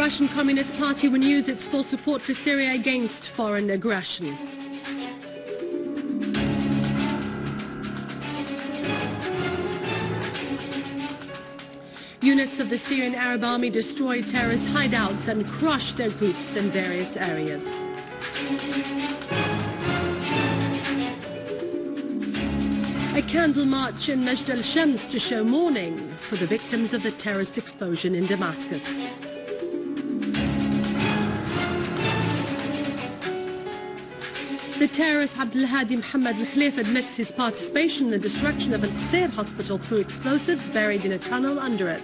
Russian Communist Party renews its full support for Syria against foreign aggression. Units of the Syrian Arab Army destroyed terrorist hideouts and crushed their groups in various areas. A candle march in Majd al-Shams to show mourning for the victims of the terrorist explosion in Damascus. The terrorist Abdelhadi Mohammad al-Khalif admits his participation in the destruction of al-Qseir hospital through explosives buried in a tunnel under it.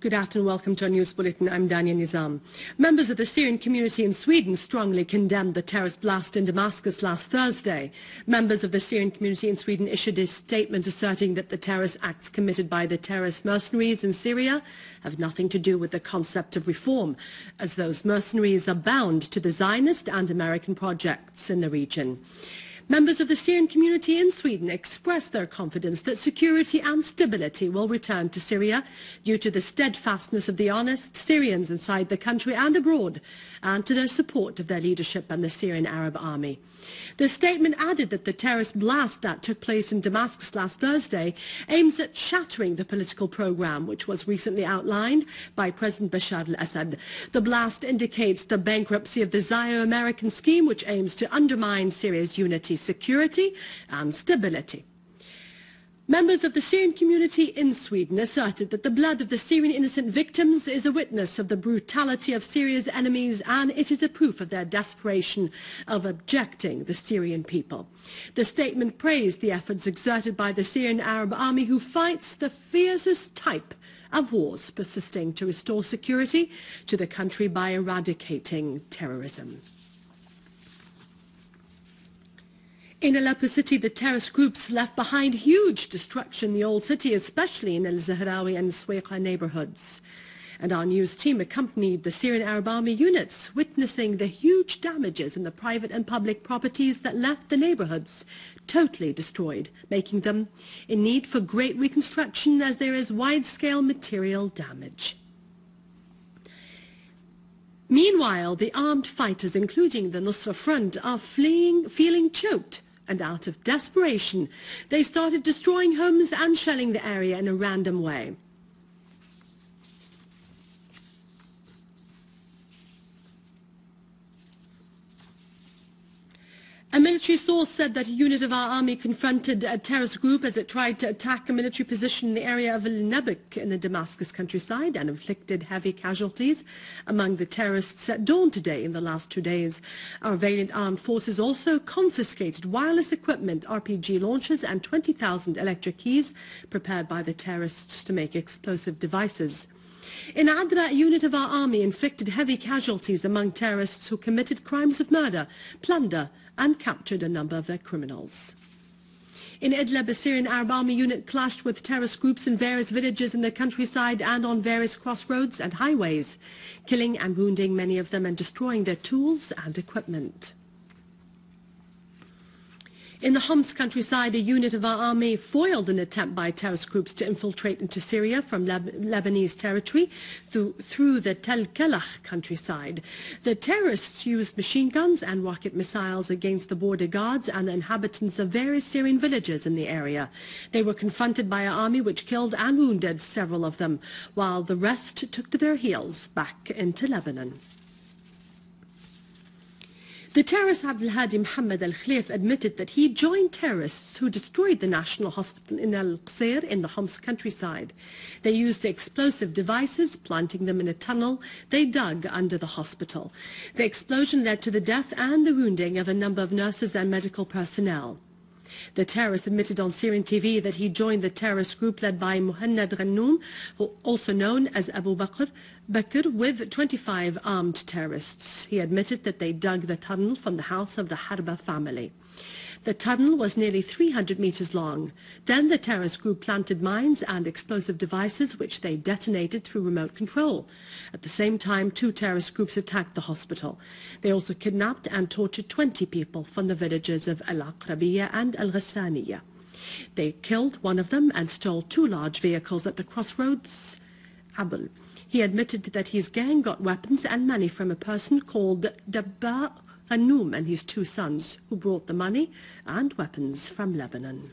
Good afternoon, welcome to our news bulletin. I'm Dania Nizam. Members of the Syrian community in Sweden strongly condemned the terrorist blast in Damascus last Thursday. Members of the Syrian community in Sweden issued a statement asserting that the terrorist acts committed by the terrorist mercenaries in Syria have nothing to do with the concept of reform, as those mercenaries are bound to the Zionist and American projects in the region. Members of the Syrian community in Sweden expressed their confidence that security and stability will return to Syria due to the steadfastness of the honest Syrians inside the country and abroad, and to their support of their leadership and the Syrian Arab Army. The statement added that the terrorist blast that took place in Damascus last Thursday aims at shattering the political program which was recently outlined by President Bashar al-Assad. The blast indicates the bankruptcy of the Zio-American scheme, which aims to undermine Syria's unity, security and stability. Members of the Syrian community in Sweden asserted that the blood of the Syrian innocent victims is a witness of the brutality of Syria's enemies, and it is a proof of their desperation of objecting the Syrian people. The statement praised the efforts exerted by the Syrian Arab Army, who fights the fiercest type of wars persisting to restore security to the country by eradicating terrorism. In Aleppo city, the terrorist groups left behind huge destruction in the old city, especially in al-Zahrawi and Sweqa neighborhoods. And our news team accompanied the Syrian Arab Army units, witnessing the huge damages in the private and public properties that left the neighborhoods totally destroyed, making them in need for great reconstruction as there is wide-scale material damage. Meanwhile, the armed fighters, including the Nusra Front, are feeling choked, and out of desperation, they started destroying homes and shelling the area in a random way. A military source said that a unit of our army confronted a terrorist group as it tried to attack a military position in the area of al-Nabik in the Damascus countryside and inflicted heavy casualties among the terrorists at dawn today. In the last 2 days, our valiant armed forces also confiscated wireless equipment, RPG launchers and 20,000 electric keys prepared by the terrorists to make explosive devices. In Adra, a unit of our army inflicted heavy casualties among terrorists who committed crimes of murder, plunder, and captured a number of their criminals. In Idlib, a Syrian Arab Army unit clashed with terrorist groups in various villages in the countryside and on various crossroads and highways, killing and wounding many of them and destroying their tools and equipment. In the Homs countryside, a unit of our army foiled an attempt by terrorist groups to infiltrate into Syria from Lebanese territory through the Tel Kelach countryside. The terrorists used machine guns and rocket missiles against the border guards and the inhabitants of various Syrian villages in the area. They were confronted by our army, which killed and wounded several of them, while the rest took to their heels back into Lebanon. The terrorist Abdelhadi Mohammad al-Khalif admitted that he joined terrorists who destroyed the national hospital in al-Qseir in the Homs countryside. They used explosive devices, planting them in a tunnel they dug under the hospital. The explosion led to the death and the wounding of a number of nurses and medical personnel. The terrorist admitted on Syrian TV that he joined the terrorist group led by Muhannad Ghannoum, also known as Abu Bakr, with 25 armed terrorists. He admitted that they dug the tunnel from the house of the Harba family. The tunnel was nearly 300 meters long. Then the terrorist group planted mines and explosive devices which they detonated through remote control. At the same time, 2 terrorist groups attacked the hospital. They also kidnapped and tortured 20 people from the villages of al-Aqrabiya and al-Ghassaniya. They killed one of them and stole 2 large vehicles at the crossroads Abul. He admitted that his gang got weapons and money from a person called Dabba Ghannoum and his 2 sons, who brought the money and weapons from Lebanon.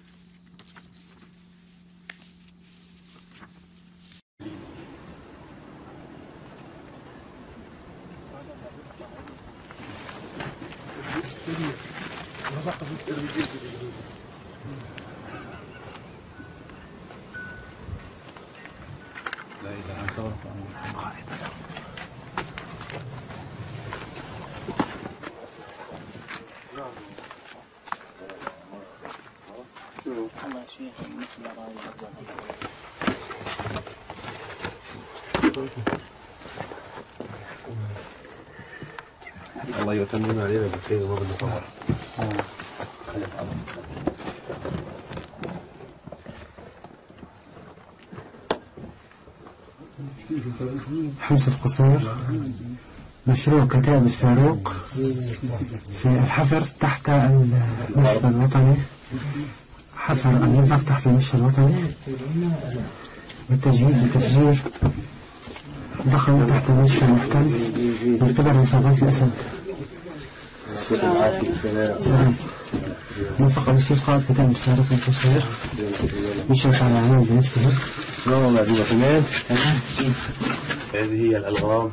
الله يتمم علينا بالخير وما بالنصر. حمص القصير مشروع كتاب الفاروق في الحفر تحت المشفى الوطني، حفر النفق تحت المشفى الوطني والتجهيز لتفجير ضخم تحت المشفى المحتل من قبل عصابات الأسد. سلام. موافقة باستسقاط كتاب الفاروق القصير يشرف على العمل بنفسه. هذه هي الألغام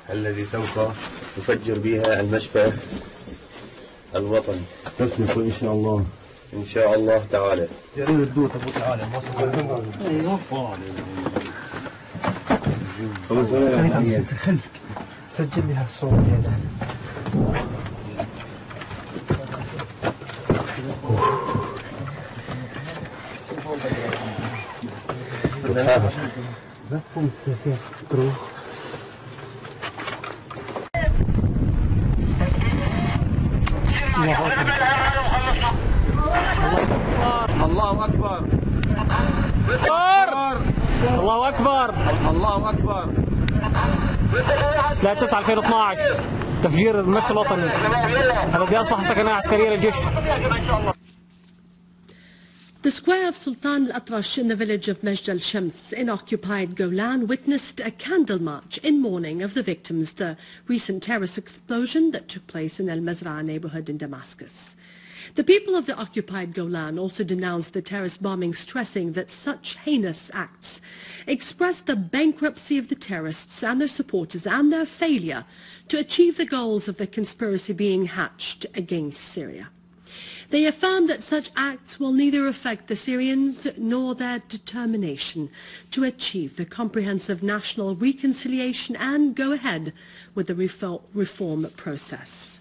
الذي سوف نفجر بها المشفى الوطني. تسلك إن شاء الله. إن شاء الله تعالى. يا ريت الدوت أبو تعالى. أيوه. سجل لي هالصوت هذا. الله أكبر. الله أكبر. الله أكبر. 3/9/2012 تفجير المشفى الوطني الذي أصبح ثكنة عسكرية للجيش. The square of Sultan al-Atrash in the village of Majd al-Shams in occupied Golan witnessed a candle march in mourning of the victims of the recent terrorist explosion that took place in al-Mazra'ah neighborhood in Damascus. The people of the occupied Golan also denounced the terrorist bombing, stressing that such heinous acts express the bankruptcy of the terrorists and their supporters and their failure to achieve the goals of the conspiracy being hatched against Syria. They affirm that such acts will neither affect the Syrians nor their determination to achieve the comprehensive national reconciliation and go ahead with the reform process.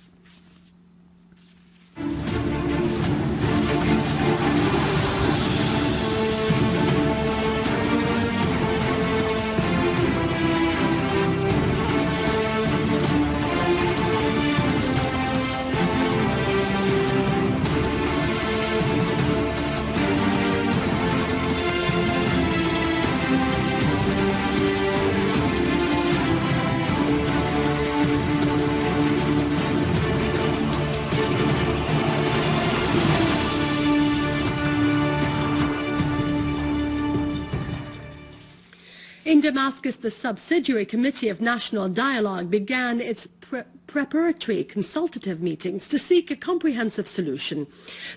In Damascus, the Subsidiary Committee of National Dialogue began its preparatory consultative meetings to seek a comprehensive solution.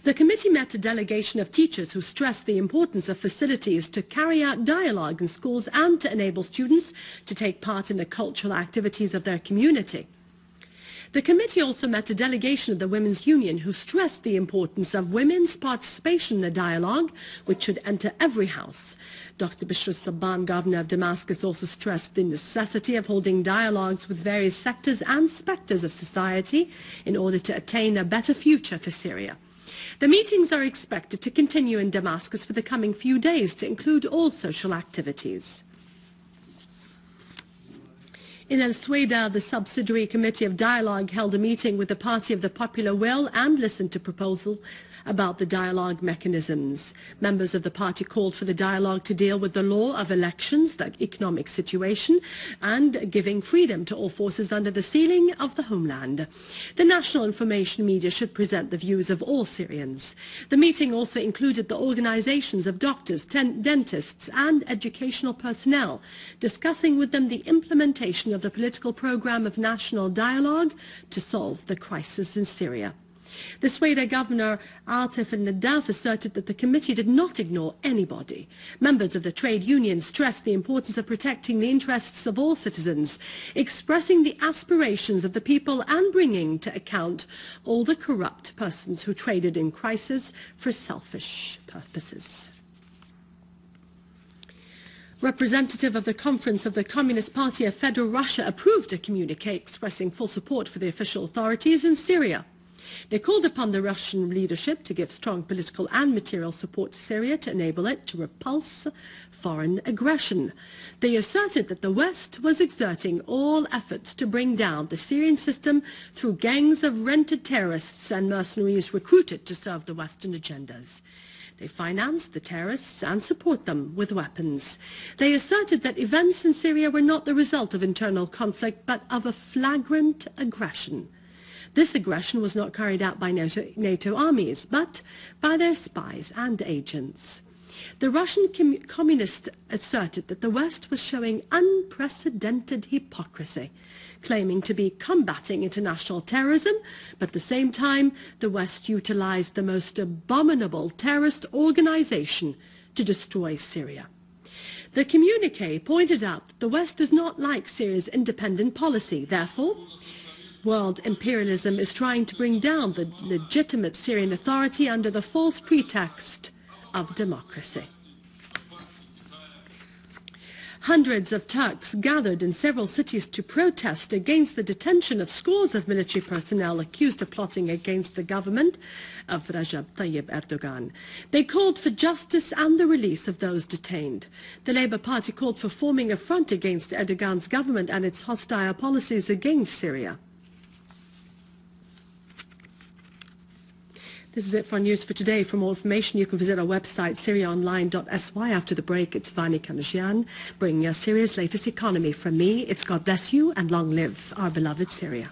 The committee met a delegation of teachers who stressed the importance of facilities to carry out dialogue in schools and to enable students to take part in the cultural activities of their community. The committee also met a delegation of the Women's Union who stressed the importance of women's participation in the dialogue, which should enter every house. Dr. Bishr Sabban, governor of Damascus, also stressed the necessity of holding dialogues with various sectors and specters of society in order to attain a better future for Syria. The meetings are expected to continue in Damascus for the coming few days to include all social activities. In al-Suwaida, the subsidiary committee of dialogue held a meeting with the Party of the Popular Will and listened to proposals about the dialogue mechanisms. Members of the party called for the dialogue to deal with the law of elections, the economic situation, and giving freedom to all forces under the ceiling of the homeland. The national information media should present the views of all Syrians. The meeting also included the organizations of doctors, dentists, and educational personnel, discussing with them the implementation of the political program of national dialogue to solve the crisis in Syria. The Suwaida Governor Atif al-Nadaf asserted that the committee did not ignore anybody. Members of the trade union stressed the importance of protecting the interests of all citizens, expressing the aspirations of the people and bringing to account all the corrupt persons who traded in crisis for selfish purposes. Representative of the Conference of the Communist Party of Federal Russia approved a communique expressing full support for the official authorities in Syria. They called upon the Russian leadership to give strong political and material support to Syria to enable it to repulse foreign aggression. They asserted that the West was exerting all efforts to bring down the Syrian system through gangs of rented terrorists and mercenaries recruited to serve the Western agendas. They financed the terrorists and support them with weapons. They asserted that events in Syria were not the result of internal conflict, but of a flagrant aggression. This aggression was not carried out by NATO armies, but by their spies and agents. The Russian communists asserted that the West was showing unprecedented hypocrisy, claiming to be combating international terrorism, but at the same time, the West utilized the most abominable terrorist organization to destroy Syria. The communique pointed out that the West does not like Syria's independent policy. Therefore, world imperialism is trying to bring down the legitimate Syrian authority under the false pretext of democracy. Hundreds of Turks gathered in several cities to protest against the detention of scores of military personnel accused of plotting against the government of Recep Tayyip Erdogan. They called for justice and the release of those detained. The Labour Party called for forming a front against Erdogan's government and its hostile policies against Syria. This is it for our news for today. For more information, you can visit our website, syriaonline.sy. After the break, it's Vani Kanashian bringing us Syria's latest economy. From me, it's God bless you and long live our beloved Syria.